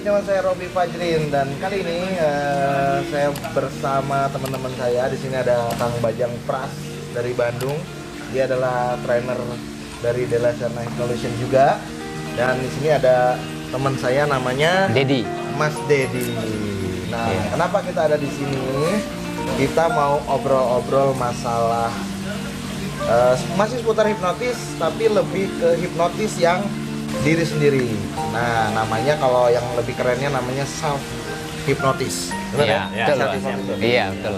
dengan saya Robi Fajrin dan kali ini saya bersama teman-teman saya. Di sini ada Kang Bajang Pras dari Bandung. Dia adalah trainer dari Della Serna Hypnolution juga. Dan di sini ada teman saya namanya Dedi. Mas Dedi. Nah, kenapa kita ada di sini? Kita mau obrol-obrol masalah masih seputar hipnotis, tapi lebih ke hipnotis yang diri sendiri. Nah, namanya kalau yang lebih kerennya namanya self hipnotis. Iya, betul. Iya, betul.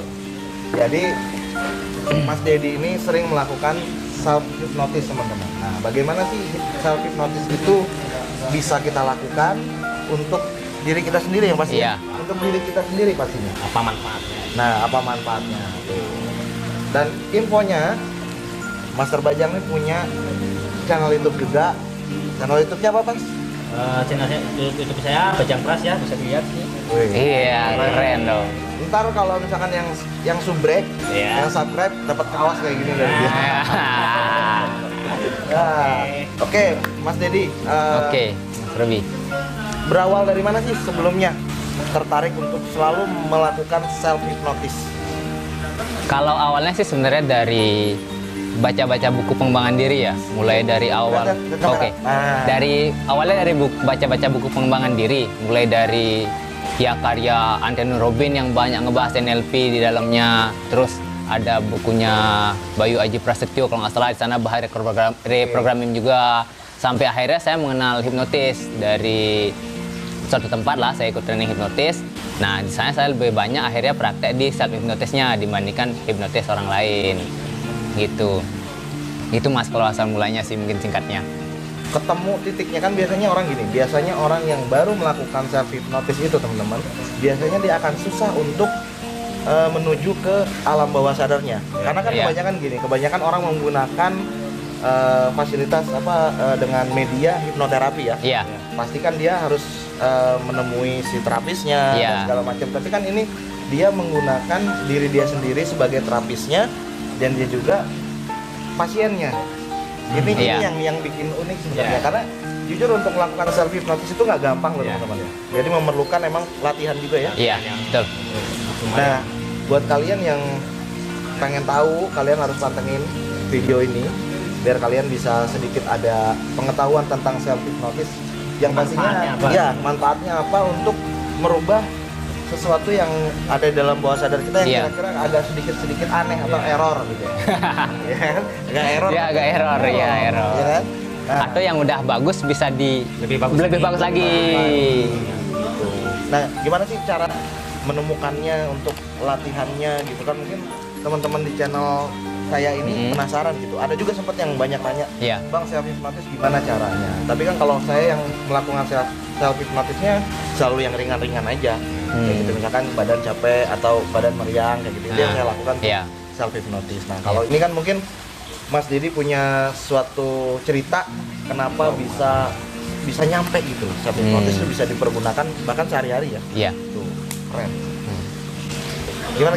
Jadi Mas Dedi ini sering melakukan self hipnotis, teman-teman. Nah, bagaimana sih self hipnotis itu bisa kita lakukan untuk diri kita sendiri yang pasti? Iya. Untuk diri kita sendiri pastinya. Apa manfaatnya? Nah, apa manfaatnya? Dan infonya, Master Bajang ini punya channel YouTube juga. Channel YouTube-nya apa, Mas? Channel YouTube saya Bajang Pras ya, bisa dilihat sih. Iya, keren dong. Ntar kalau misalkan yang subrek, Iya. yang subscribe dapat kaos kayak gini dari dia. Nah, oke, Mas Dedi. Oke, Mas Robi. Berawal dari mana sih sebelumnya tertarik untuk selalu melakukan self hypnotis? Kalau awalnya sih sebenarnya dari baca-baca buku pengembangan diri ya, mulai dari awal. Oke. Dari awalnya dari baca-baca buku pengembangan diri, mulai dari ya karya Anthony Robbins yang banyak ngebahas NLP di dalamnya. Terus ada bukunya Bayu Aji Prasetyo kalau nggak salah, di sana bahas reprogramming juga. Sampai akhirnya saya mengenal hipnotis dari suatu tempat lah, saya ikut training hipnotis. Nah, di sana saya lebih banyak akhirnya praktek di self hipnotisnya dibandingkan hipnotis orang lain. Gitu. Itu Mas kalau asal mulanya sih mungkin singkatnya. Ketemu titiknya kan biasanya orang gini. Biasanya orang yang baru melakukan self hypnotis itu, teman-teman, biasanya dia akan susah untuk menuju ke alam bawah sadarnya. Karena kan kebanyakan orang menggunakan fasilitas dengan media hipnoterapi ya. Iya. Pastikan dia harus menemui si terapisnya dan segala macam. Tapi kan ini dia menggunakan diri dia sendiri sebagai terapisnya dan dia juga pasiennya. Ini yang bikin unik sebenarnya. Karena jujur untuk melakukan self hypnotis itu nggak gampang loh, teman-teman. Jadi memerlukan emang latihan juga ya. Iya, betul. Nah, buat kalian yang pengen tahu, kalian harus pantengin video ini biar kalian bisa sedikit ada pengetahuan tentang self hypnotis yang pastinya manfaatnya apa untuk merubah sesuatu yang ada di dalam bawah sadar kita yang kira-kira ada sedikit aneh atau error gitu ya. Agak error. Ya, agak error, ya error. Ya kan? Nah, atau yang udah bagus bisa lebih bagus lagi. Nah, gimana sih cara menemukannya untuk latihannya gitu kan? Mungkin teman-teman di channel saya ini penasaran gitu. Ada juga sempat yang banyak tanya, Bang, self hypnotis gimana caranya? Tapi kan kalau saya yang melakukan self hypnotisnya selalu yang ringan-ringan aja. Kayak gitu, misalkan badan capek atau badan meriang kayak gitu. Itu yang saya lakukan self hypnotis. Nah, kalau ini kan mungkin Mas Dedi punya suatu cerita kenapa bisa nyampe gitu. Self hypnotis itu bisa dipergunakan bahkan sehari-hari ya. Iya. Tuh, keren. Gimana?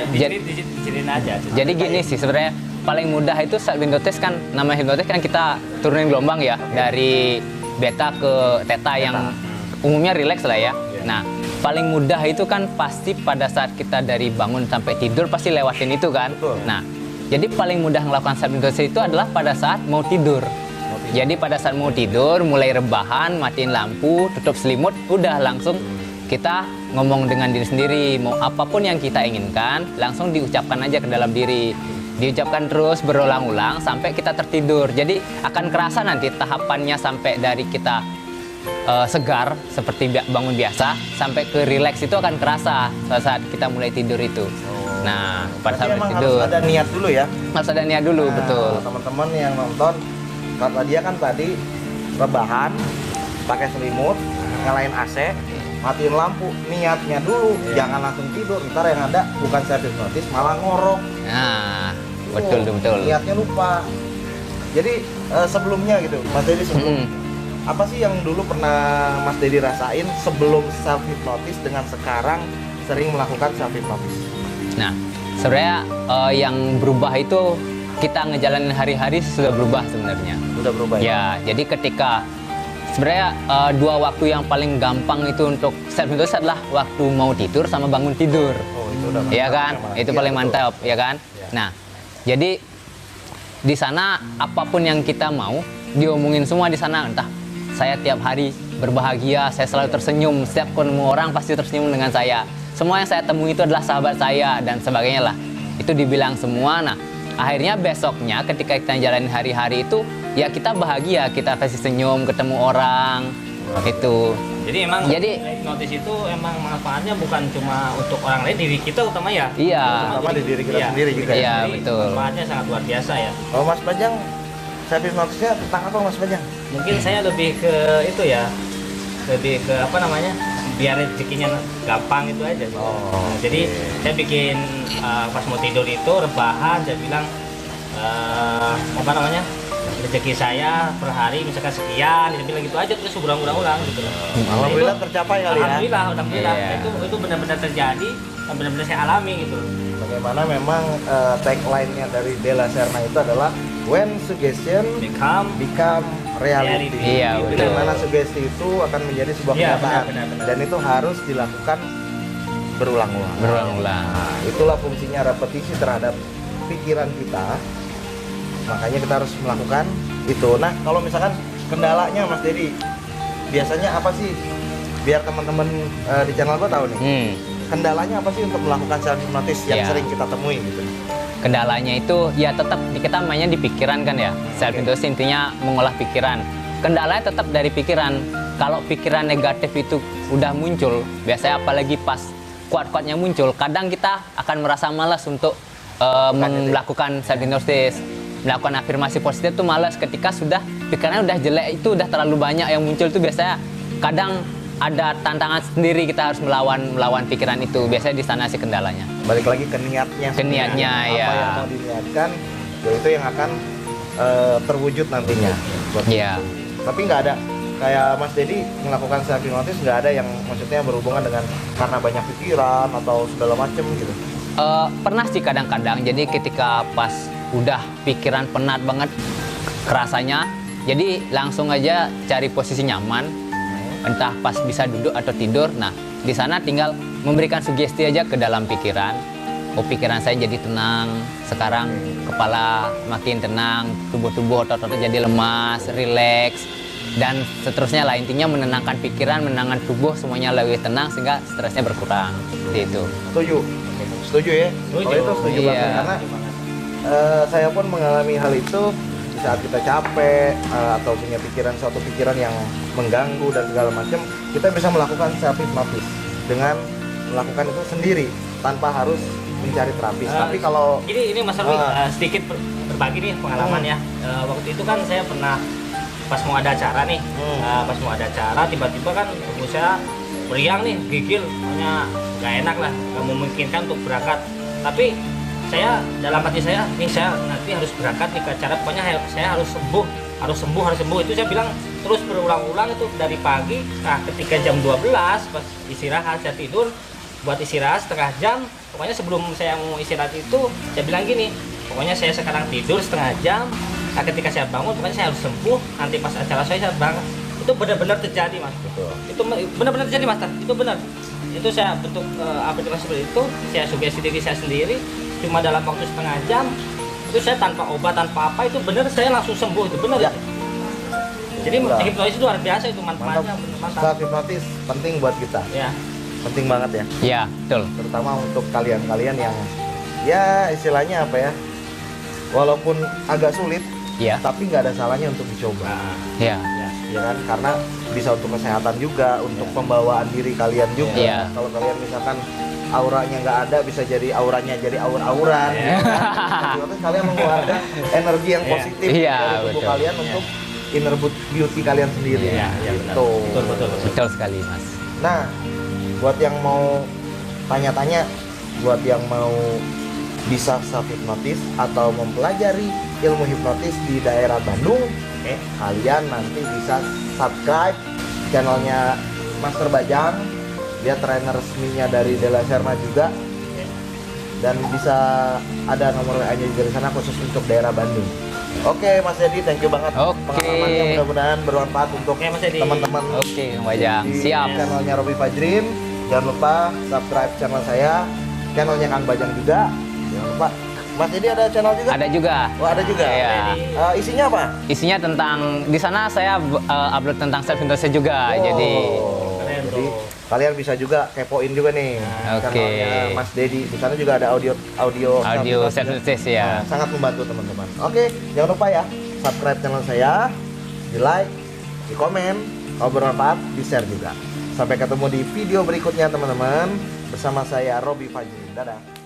Diceritain aja. Jadi gini sih sebenarnya paling mudah itu self hipnotis kan, nama hipnotis kan kita turunin gelombang ya dari beta ke theta yang umumnya rileks lah ya. Nah, paling mudah itu kan pasti pada saat kita dari bangun sampai tidur pasti lewatin itu kan. Nah, jadi paling mudah melakukan self hipnosis itu adalah pada saat mau tidur. Jadi pada saat mau tidur mulai rebahan, matiin lampu, tutup selimut, udah langsung kita ngomong dengan diri sendiri, mau apapun yang kita inginkan, langsung diucapkan aja ke dalam diri. Diucapkan terus berulang-ulang sampai kita tertidur. Jadi akan kerasa nanti tahapannya sampai dari kita segar seperti bangun biasa sampai ke relax itu akan kerasa saat kita mulai tidur itu. Nah, pada saat tidur harus ada niat dulu ya. Harus ada niat dulu, betul. Teman-teman yang nonton, kata dia kan tadi rebahan, pakai selimut, nyalain AC, matiin lampu, niatnya dulu, jangan langsung tidur. Ntar yang ada bukan self hypnotis malah ngorok. Nah, betul. Niatnya lupa. Jadi sebelumnya gitu, Mas Dedi apa sih yang dulu pernah Mas Dedi rasain sebelum self hypnotis dengan sekarang sering melakukan self hypnotis? Nah, sebenarnya yang berubah itu kita ngejalanin hari-hari sudah berubah sebenarnya. Sudah berubah ya? Ya, jadi ketika Sebenarnya dua waktu yang paling gampang itu untuk self hypnosis adalah waktu mau tidur sama bangun tidur. Oh, itu udah Iya kan? Itu paling betul. mantap, ya kan? Nah, jadi di sana apapun yang kita mau diomongin semua di sana. Entah saya tiap hari berbahagia, saya selalu tersenyum, setiap ketemu orang pasti tersenyum dengan saya. Semua yang saya temui itu adalah sahabat saya dan sebagainya lah. Itu dibilang semua. Nah, akhirnya besoknya ketika kita jalanin hari-hari itu ya kita bahagia, kita kasih senyum, ketemu orang itu. Jadi emang hipnotis itu emang manfaatnya bukan cuma untuk orang lain, diri kita utama ya. Iya. Sama di diri kita sendiri juga. Iya, Jadi betul. manfaatnya sangat luar biasa ya. Oh, Mas Bajang, self hypnotisnya tentang apa Mas Bajang? Mungkin saya lebih ke itu ya, lebih ke apa namanya, biar rezekinya gampang itu aja. Oh, Jadi saya bikin pas mau tidur itu rebahan, saya bilang apa namanya, rezeki saya per hari misalkan sekian, dia bilang gitu aja terus berulang-ulang gitu. Alhamdulillah tercapai kali ya. Alhamdulillah. Iya. Itu benar-benar terjadi dan benar-benar saya alami gitu. Bagaimana memang tagline-nya dari Della Serna itu adalah when suggestion become reality. Iya, betul. Bagaimana sugesti itu akan menjadi sebuah Iya, kenyataan benar. dan itu harus dilakukan berulang-ulang. Berulang-ulang. Nah, itulah fungsinya repetisi terhadap pikiran kita. Makanya kita harus melakukan itu. Nah, kalau misalkan kendalanya Mas Dedi, biasanya apa sih? Biar teman-teman di channel gua tahu nih. Kendalanya apa sih untuk melakukan self hypnosis yang Iya. sering kita temui gitu? Kendalanya itu ya tetap kita mainnya di pikiran kan ya. Self hypnosis intinya mengolah pikiran. Kendalanya tetap dari pikiran. Kalau pikiran negatif itu udah muncul, biasanya apalagi pas kuat-kuatnya muncul, kadang kita akan merasa malas untuk melakukan self hypnosis. Melakukan afirmasi positif tuh malas ketika sudah pikirannya udah jelek, itu udah terlalu banyak yang muncul tuh biasanya kadang ada tantangan sendiri, kita harus melawan pikiran itu. Biasanya di sana sih kendalanya. Balik lagi ke niatnya. Ke niatnya, apa ya. yang mau diniatkan, ya itu yang akan terwujud nantinya. Iya. Tapi nggak ada kayak Mas Dedi melakukan self hypnosis, nggak ada yang maksudnya berhubungan dengan karena banyak pikiran atau segala macem gitu. Pernah sih kadang-kadang. Jadi ketika pas udah pikiran penat banget rasanya, jadi langsung aja cari posisi nyaman, entah pas bisa duduk atau tidur. Nah, di sana tinggal memberikan sugesti aja ke dalam pikiran. Oh, pikiran saya jadi tenang. Sekarang kepala makin tenang, tubuh otot-otot jadi lemas, rileks, dan seterusnya lah. Intinya menenangkan pikiran, menenangkan tubuh, semuanya lebih tenang sehingga stresnya berkurang. Seperti itu. Setuju ya? Kalau itu setuju Iya. banget karena saya pun mengalami hal itu di saat kita capek atau punya suatu pikiran yang mengganggu dan segala macam, kita bisa melakukan self hypnosis dengan melakukan itu sendiri tanpa harus mencari terapis. Tapi kalau ini Mas Arwi sedikit berbagi nih pengalaman ya. Waktu itu kan saya pernah pas mau ada acara nih, pas mau ada acara tiba-tiba kan tubuh saya meriang nih, gigil, pokoknya nggak enak lah, nggak memungkinkan untuk berangkat. Tapi saya dalam hati saya, nih saya nanti harus berangkat nih ke acara, pokoknya saya harus sembuh. Itu saya bilang terus berulang-ulang itu dari pagi. Nah, ketika jam 12 pas istirahat, saya tidur buat istirahat setengah jam. Pokoknya sebelum saya mau istirahat itu saya bilang gini, pokoknya saya sekarang tidur setengah jam. Nah, ketika saya bangun pokoknya saya harus sembuh. Nanti pas acara saya berangkat. Itu benar-benar terjadi, Mas. betul. Itu benar-benar terjadi, Mas. Itu benar. Itu saya bentuk aplikasi seperti itu, saya sugesti diri saya sendiri cuma dalam waktu setengah jam. Itu saya tanpa obat, tanpa apa, itu benar saya langsung sembuh. Itu benar ya. Jadi hipnosis itu luar biasa, itu manfaatnya. Self hypnosis penting buat kita. Ya. Penting banget ya. Iya, betul. Terutama untuk kalian-kalian yang ya istilahnya apa ya, walaupun agak sulit, Iya. tapi nggak ada salahnya untuk dicoba. Iya. Ya kan, karena bisa untuk kesehatan juga, untuk pembawaan diri kalian juga. Iya. Kalau kalian misalkan auranya nggak ada, bisa jadi auranya jadi aur-auran. Ya kan? Terus kalian mengeluarkan energi yang positif Iya, dari tubuh betul. kalian untuk inner beauty kalian sendiri. Iya, iya, benar. Gitu. Betul. Betul sekali, Mas. Nah, buat yang mau tanya-tanya, buat yang mau bisa self hipnotis atau mempelajari ilmu hipnotis di daerah Bandung, kalian nanti bisa subscribe channelnya Master Bajang. Dia trainer resminya dari Della Serna juga, dan bisa ada nomor WA-nya juga di sana khusus untuk daerah Bandung. Oke, Mas Dedi, thank you banget. Oke. Pengalamannya mudah-mudahan bermanfaat untuk Mas Dedi. teman-teman. Oke, Kang Bajang. Di Siap. channelnya Robi Fajrin. Jangan lupa subscribe channel saya, channelnya Kang Bajang juga. Jangan lupa. Mas Dedi ada channel juga? Ada juga. Oh, ada juga. Iya. Isinya apa? Isinya tentang di sana saya upload tentang self hypnosis juga. Oh, Jadi jadi kalian bisa juga kepoin juga nih Oke. channelnya Mas Dedi. Di sana juga ada audio self hypnosis ya. sangat membantu teman-teman. Oke, jangan lupa ya subscribe channel saya, di like, di komen, kalau bermanfaat di share juga. Sampai ketemu di video berikutnya teman-teman bersama saya Robi Fajrin. Dadah.